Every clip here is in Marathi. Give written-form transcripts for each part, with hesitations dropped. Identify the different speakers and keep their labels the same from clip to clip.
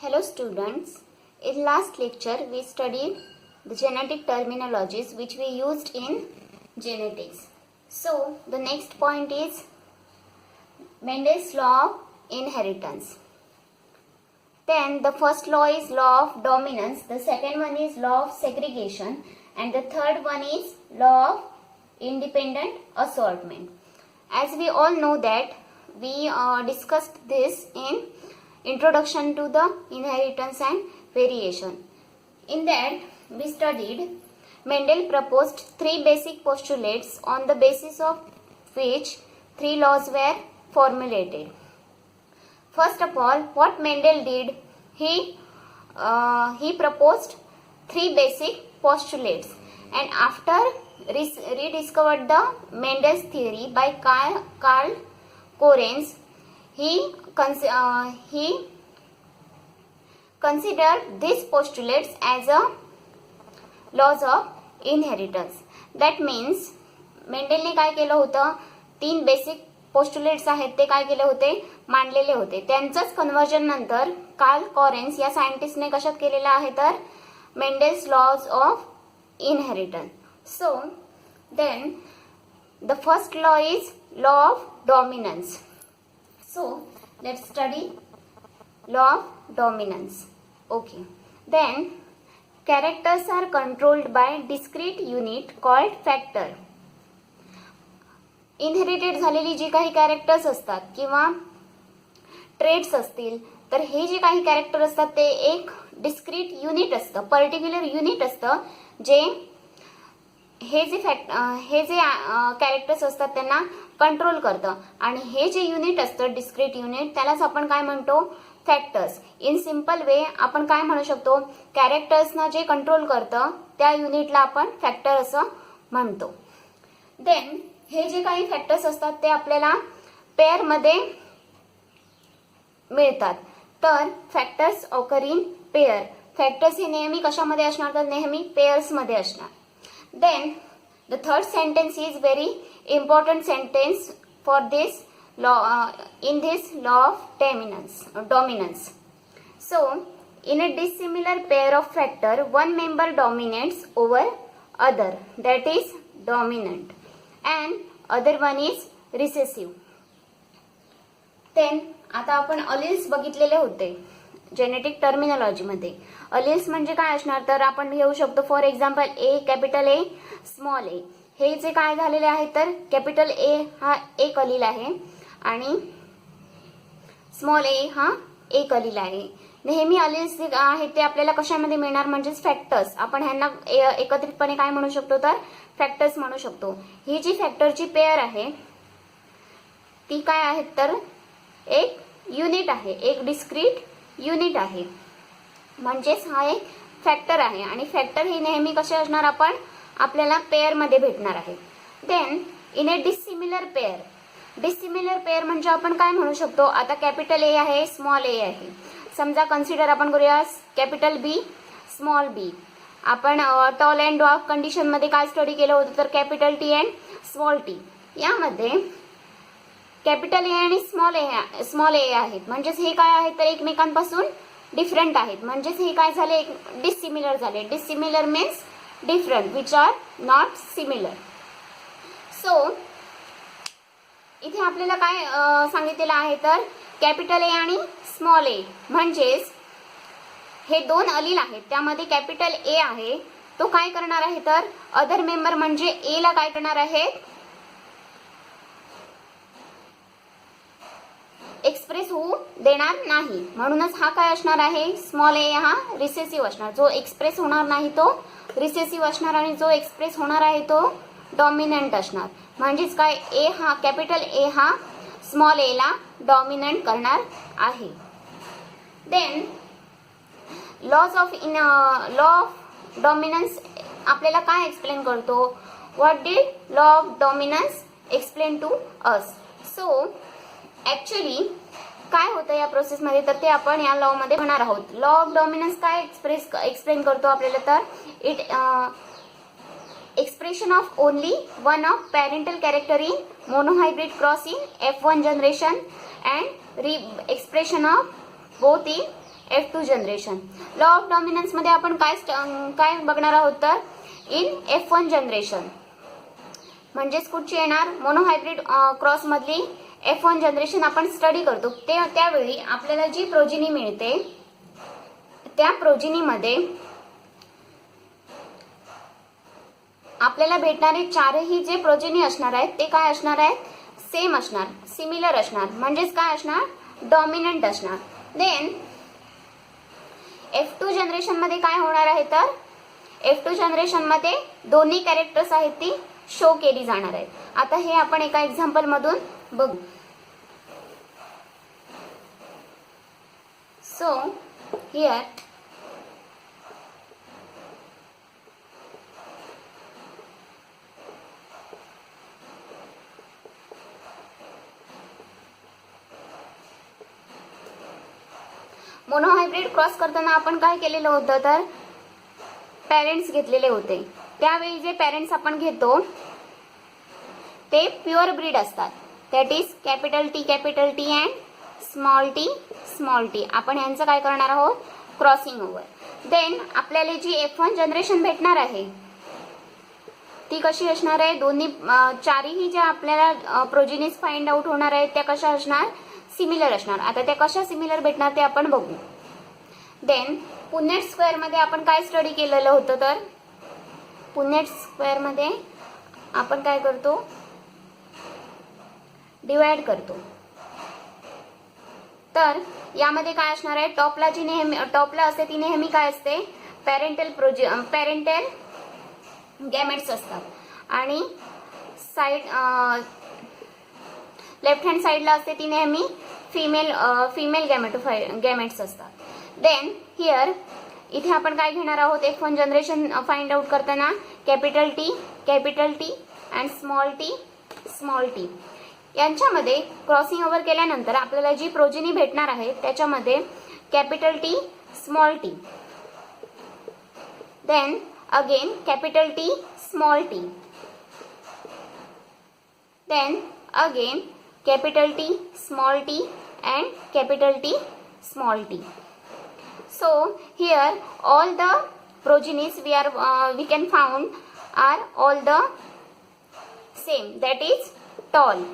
Speaker 1: Hello students, in last lecture we studied the genetic terminologies which we used in genetics. So the next point is Mendel's law of inheritance. Then the first law is law of dominance, the second one is law of segregation, and the third one is law of independent assortment. As we all know that we discussed this in Introduction to the Inheritance and Variation. In that we studied Mendel proposed three basic postulates on the basis of which three laws were formulated. First of all, what Mendel did, he proposed three basic postulates, and after rediscovered the Mendel's theory by Karl Correns, he considered these postulates as a laws of inheritance. That means मेंडेलने काय केलं होतं, तीन बेसिक पोस्टुलेट्स आहेत ते काय केले होते, मांडलेले होते. त्यांचंच कन्वर्जन नंतर कार्ल कॉरेन्स या सायंटिस्टने कशात केलेलं आहे तर Mendel's laws of inheritance. So then the first law is law of dominance. So let's study law of dominance. Okay. Then characters are controlled by discrete unit called factor. Inherited झालेली जी काही कॅरेक्टर्स असतात किंवा ट्रेट्स असतील तर हे जे काही कॅरेक्टर असतात ते एक डिस्क्रीट युनिट असतं, पर्टिक्युलर युनिट असतं जे हे जे कॅरेक्टर्स असतात त्यांना कंट्रोल करतं. आणि हे जे युनिट असतं डिस्क्रीट युनिट त्यालाच आपण काय म्हणतो, फॅक्टर्स. इन सिंपल वे आपण काय म्हणू शकतो, कॅरेक्टर्सना जे कंट्रोल करतं त्या युनिटला आपण फॅक्टर असं म्हणतो. देन हे जे काही फॅक्टर्स असतात ते आपल्याला पेअर मध्ये मिळतात. तर factors occur in pair. Factors हे नेहमी कशामध्ये असणार तर नेहमी पेअर्स मध्ये असणार. Then the third sentence is very important sentence for this law in this law of dominance. So in a dissimilar pair of factor, one member dominates over other, that is dominant, and other one is recessive. Then आता आपण अलिल्स बघितलेले होते जेनेटिक टर्मिनॉलॉजी मध्ये. अलिल्स म्हणजे काय असणार तर आपण घेऊ शकतो for example A capital A small A. हे जे काय झालेले आहे तर कॅपिटल ए हा एक अलील आहे आणि स्मॉल ए हा एक अलील आहे. नेहमी अलिल्स जे आहेत ते आपल्याला कशामध्ये मिळणार म्हणजेच फॅक्टर्स. आपण ह्यांना एकत्रितपणे काय म्हणू शकतो तर फॅक्टर्स म्हणू शकतो. ही जी फॅक्टरची पेअर आहे ती काय आहेत तर एक युनिट आहे, एक डिस्क्रीट युनिट आहे, म्हणजेच हा एक फॅक्टर आहे. आणि फॅक्टर हे नेहमी कसे असणार आपण आपल्याला पेअर मध्ये भेटणार आहे. Then in a dissimilar pair. Dissimilar pair म्हणजे आपण काय म्हणू शकतो, आता कॅपिटल ए आहे स्मॉल ए आहे. समजा कन्सिडर आपण करूया कॅपिटल बी स्मॉल बी. आपण टॉल अँड ड्वार्फ कंडिशन मध्ये काय स्टडी केलं होतं तर capital T and small T. यामध्ये कॅपिटल ए आणि स्मॉल ए आहेत, म्हणजेच हे काय आहेत तर एकमेकांपासून डिफरंट आहेत, म्हणजेच हे काय झाले डिसिमिलर झाले. Dissimilar means different which are not similar. So इथे आपल्याला काय सांगितलेलं आहे तर कॅपिटल ए आणि स्मॉल ए म्हणजेच हे दोन अलील आहेत. त्यामध्ये कॅपिटल ए आहे तो काय करणार आहे तर अदर मेंबर म्हणजे ए ला काय करणार आहे एक्सप्रेस होऊ देणार नाही. म्हणूनच हा काय असणार आहे स्मॉल ए हा रिसेसिव्ह असणार. जो एक्सप्रेस होणार नाही तो रिसेसिव्ह असणार आणि जो एक्सप्रेस होणार आहे तो डॉमिनंट असणार. म्हणजेच काय ए हा कॅपिटल ए हा स्मॉल ए ला डॉमिनंट करणार आहे. देन लॉ ऑफ डॉमिनन्स आपल्याला काय एक्सप्लेन करतो, what did law of dominance explain to us. So actually काय होतं या प्रोसेस मध्ये तर ते आपण या लॉ मध्ये होणार आहोत. लॉ ऑफ डॉमिनन्स काय एक्सप्लेन करतो आपल्याला तर it expression of only one of parental character in monohybrid cross in F1 generation and expression of both in F2 generation. Law of dominance मध्ये आपण काय बघणार आहोत तर इन F1 जनरेशन म्हणजेच कुठची येणार मोनोहायब्रिड क्रॉस मधली F1 जनरेशन आपण स्टडी करतो. त्यावेळी आपल्याला जी प्रोजिनी मिळते त्या प्रोजिनीमध्ये आपल्याला भेटणारे चारही जे प्रोजिनी असणार आहेत ते काय असणार आहेत, सेम असणार, सिमिलर असणार, म्हणजेच काय असणार, डॉमिनंट असणार. देन F2 जनरेशन मध्ये काय होणार आहे तर F2 जनरेशन मध्ये दोन्ही कॅरेक्टर्स आहेत ती शो केली जाणार आहेत. आता हे आपण एका एक्झाम्पल मधून बघू. सो हियर मोनोहायब्रिड क्रॉस करताना आपण काय केलेलं होतं तर पॅरेंट्स घेतलेले होते. त्यावेळी जे पॅरेंट्स आपण घेतो ते प्युअर ब्रीड असतात. That is capital T and small T. आपण यांचं काय करणार आहोत, क्रॉसिंग ओव्हर. देन आपल्याला जी F1 जनरेशन भेटणार आहे ती कशी असणार आहे, दोन्ही चारही ज्या आपल्याला प्रोजिनीज फाइंड आउट होणार आहेत त्या कशा असणार, सिमिलर असणार. आता त्या कशा सिमिलर भेटणार ते आपण बघू. देन पुनेट स्क्वेअर मध्ये आपण काय स्टडी केलेलं होतं तर पुनेट स्क्वेअर मध्ये आपण काय करतो, डिवाइड करतो. तर यामध्ये काय असणार आहे, टॉपला असते ती नेहमी काय असते, पॅरेंटल गॅमेट्स असतात आणि लेफ्ट हँड साइडला असते ती नेहमी फिमेल गॅमेट्स असतात. देन हियर इथे आपण काय घेणार आहोत, F1 जनरेशन फाइंड आउट करताना capital T and small T यांच्यामध्ये क्रॉसिंग ओव्हर केल्यानंतर आपल्याला जी प्रोजिनी भेटणार आहे त्याच्यामध्ये capital T small T, then again capital T small T, then again capital T and capital T small t. So here all the progenies we can found are all the same, that is tall.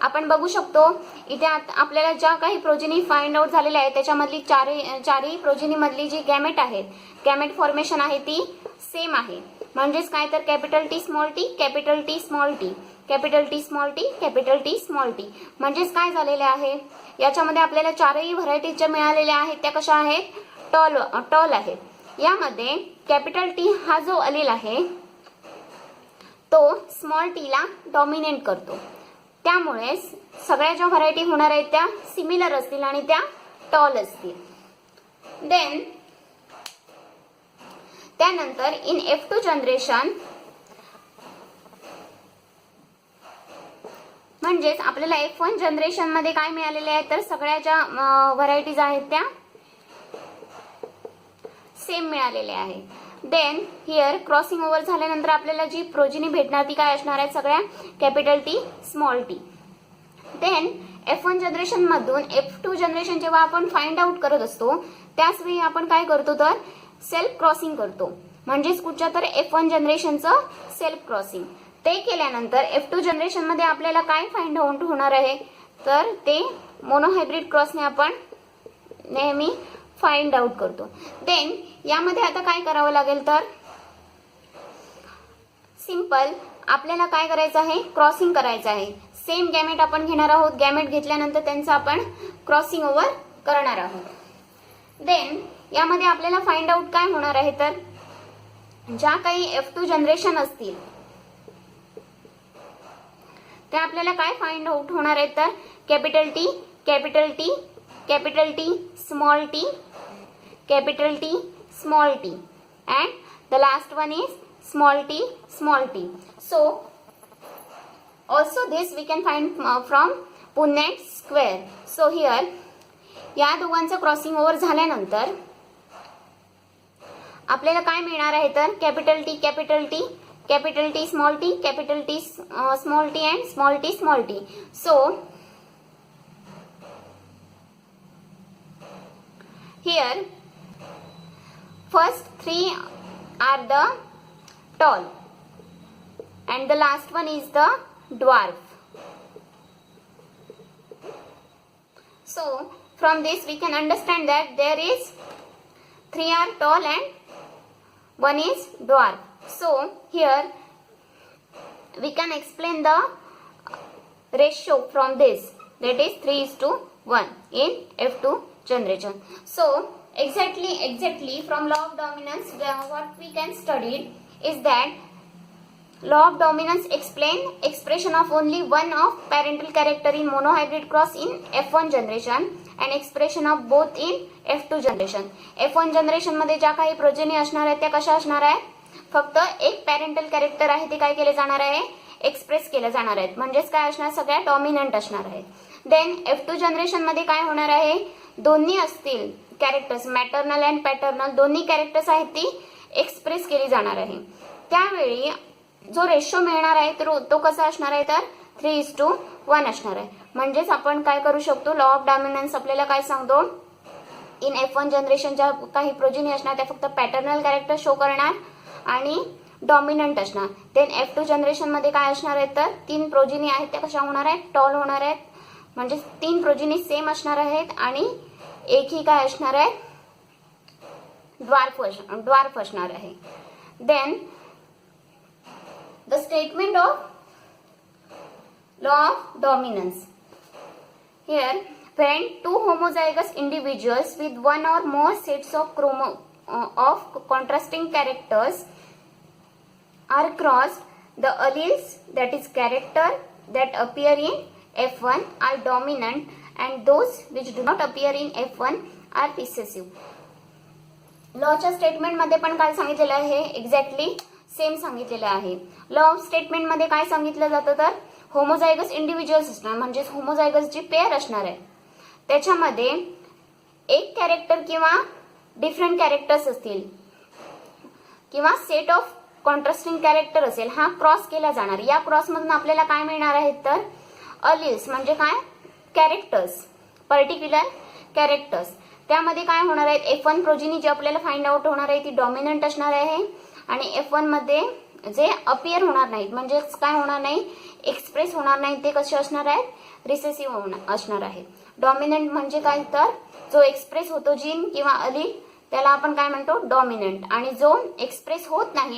Speaker 1: आपण बघू शकतो इथे आपल्याला ज्या काही प्रोजिनी फाइंड आउट झालेल्या आहेत त्याच्यामधली चारही प्रोजिनी मधली जी गॅमेट आहेत, गॅमेट फॉर्मेशन आहे ती सेम आहे. म्हणजेच काय तर capital T small T, capital T small T, capital T small T, capital T small T. म्हणजेच काय झालेले आहे, याच्यामध्ये आपल्याला चारही व्हरायटीज ज्या मिळालेल्या आहेत त्या कशा आहेत, टॉल आहेत. यामध्ये कॅपिटल टी हा जो अलील आहे तो स्मॉल टी ला डॉमिनेट करतो. त्यामुळे सगळ्या ज्या व्हरायटी होणार आहेत त्या सिमिलर असतील आणि त्या टॉल असतील. देन त्यानंतर इन F2 जनरेशन म्हणजेच आपल्याला F1 जनरेशन मध्ये काय मिळालेले आहे तर सगळ्या ज्या व्हरायटीज आहेत त्या सेम मिळालेल्या आहेत. देन हियर क्रॉसिंग ओव्हर झाल्यानंतर आपल्याला जी प्रोजिनी भेटणार ती काय असणार आहे, सगळ्या capital T small T. Then F1 generation मधून F2 जनरेशन जेव्हा आपण फाइंड आउट करत असतो त्याच वेळी आपण काय करतो तर सेल्फ क्रॉसिंग करतो. म्हणजेच कुठच्या तर F1 जनरेशनचं सेल्फ क्रॉसिंग. ते केल्यानंतर F2 जनरेशन मध्ये आपल्याला काय फाइंड आउट होणार आहे तर ते मोनोहायब्रिड क्रॉसने आपण नेहमी फाइंड आउट करतो. देन यामध्ये आता काय करावं लागेल तर सिंपल आपल्याला काय करायचं आहे, क्रॉसिंग करायचं आहे. सेम गॅमेट आपण घेणार आहोत. गॅमेट घेतल्यानंतर त्यांचं आपण क्रॉसिंग ओव्हर करणार आहोत. देन यामध्ये आपल्याला फाइंड आउट काय होणार आहे तर ज्या काही F2 जनरेशन असतील त्या आपल्याला काय फाइंड आउट होणार आहे तर capital T, capital T, capital T small T, capital T small T and the last one is small T. So also this we can find from Punnett square. So here या दोघांचं क्रॉसिंग ओव्हर झाल्यानंतर आपल्याला काय मिळणार आहे तर capital T, capital T, capital T small T, capital T small T and small T. So Here, first three are the tall and the last one is the dwarf. So from this we can understand that there is three are tall and one is dwarf. So here we can explain the ratio from this, that is 3:1 in F2 generation. So exactly from law of dominance what we can study is that law of dominance explain expression of only one of parental character in monohybrid cross in F1 generation and expression of both in F2 generation. F1 generation मध्ये ज्या काही प्रोजेनी असणार आहेत त्या कशा असणार आहेत, फक्त एक पॅरेंटल कॅरेक्टर आहे ते काय केले जाणार आहे, एक्सप्रेस केले जाणार आहेत, म्हणजेच काय असणार, सगळ्या डॉमिनंट असणार आहेत. देन F2 जनरेशन मध्ये काय होणार आहे, दोन्ही असतील कॅरेक्टर्स, मॅटर्नल अँड पॅटर्नल दोन्ही कॅरेक्टर्स आहेत ती एक्सप्रेस केली जाणार आहे. त्यावेळी जो रेशो मिळणार आहे तो कसा असणार आहे, तर 3:1 असणार आहे. म्हणजेच आपण काय करू शकतो, लॉ ऑफ डॉमिनन्स आपल्याला काय सांगतो, इन F1 जनरेशन ज्या काही प्रोजेनी असणार त्या फक्त पॅटर्नल कॅरेक्टर शो करणार आणि डॉमिनंट असणार. देन F2 जनरेशन मध्ये काय असणार आहे, तर तीन प्रोजेनी आहेत त्या कशा होणार आहेत, टॉल होणार आहेत, म्हणजे तीन प्रोजेनी सेम असणार आहेत आणि एक ही काय असणार आहे, ड्वार्फ असणार आहे. Then the statement of law of dominance. Here, when two homozygous individuals with one or more sets of of contrasting characters are crossed, the alleles, that is character that appear in F1 are dominant and those which do not appear in F1 are recessive. लॉच्या स्टेटमेंट मध्ये पण काय सांगितलेलं आहे, एक्झॅक्टली सेम सांगितलेलं आहे. लॉ ऑफ स्टेटमेंट मध्ये काय सांगितलं जातं, तर होमोझायगस इंडिव्हिज्युअल्स असणार, म्हणजे होमोझायगस जी पेअर असणार आहे त्याच्यामध्ये एक कॅरेक्टर किंवा डिफरंट कॅरेक्टर्स असतील किंवा सेट ऑफ कॉन्ट्रास्टिंग कॅरेक्टर असेल, हा क्रॉस केला जाणार. या क्रॉस मधून आपल्याला काय मिळणार आहेत, तर अलिल्स म्हणजे काय, कॅरेक्टर्स, पर्टिक्युलर कॅरेक्टर्स. त्यामध्ये काय होणार आहेत, F1 प्रोजेनी जी आपल्याला फाइंड आउट होणार आहे ती डॉमिनंट असणार आहे आणि F1 मध्ये जे अपियर होणार नाहीत, म्हणजेच काय होणार नाही, एक्सप्रेस होणार नाही, ते कसे असणार आहेत, रिसेसिव्ह असणार आहे. डॉमिनंट म्हणजे काय, तर जो एक्सप्रेस होतो जीन किंवा अलील त्याला आपण काय म्हणतो, डॉमिनंट, आणि जो एक्सप्रेस होत नाही